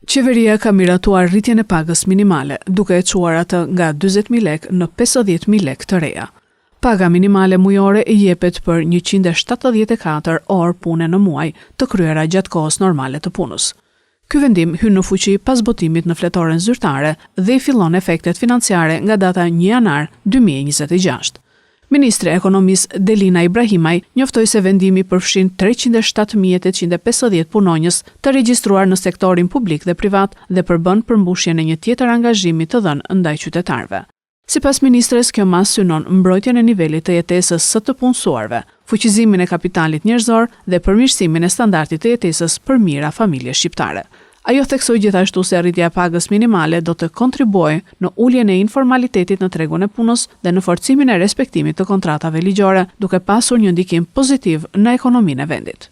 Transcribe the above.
Qeveria ka miratuar rritjen e pagës minimale, duke e çuar atë nga 40.000 lekë në 50.000 lekë të reja. Paga minimale mujore i jepet për 174 orë pune në muaj të kryera gjatë kohës normale të punës. Ky vendim hyn në fuqi pas botimit në fletoren zyrtare dhe i fillon efektet financiare nga data 1 janar 2026. Ministri i Ekonomisë Delina Ibrahimaj njoftoi se vendimi përfshin 307.850 punonjës të regjistruar në sektorin publik dhe privat dhe përbën përmbushjen e një tjetër angazhimi të dhënë ndaj qytetarëve. Sipas ministres, kjo mas synon mbrojtjen e nivelit të jetesës së të punësuarve, fuqizimin e kapitalit njerëzor dhe përmirësimin e standardit të jetesës për mira familje shqiptare. Ajo theksoi gjithashtu se rritja e pagës minimale do të kontribuojë në uljen e informalitetit në tregun e punës dhe në forcimin e respektimit të kontratave ligjore, duke pasur një ndikim pozitiv në ekonominë e vendit.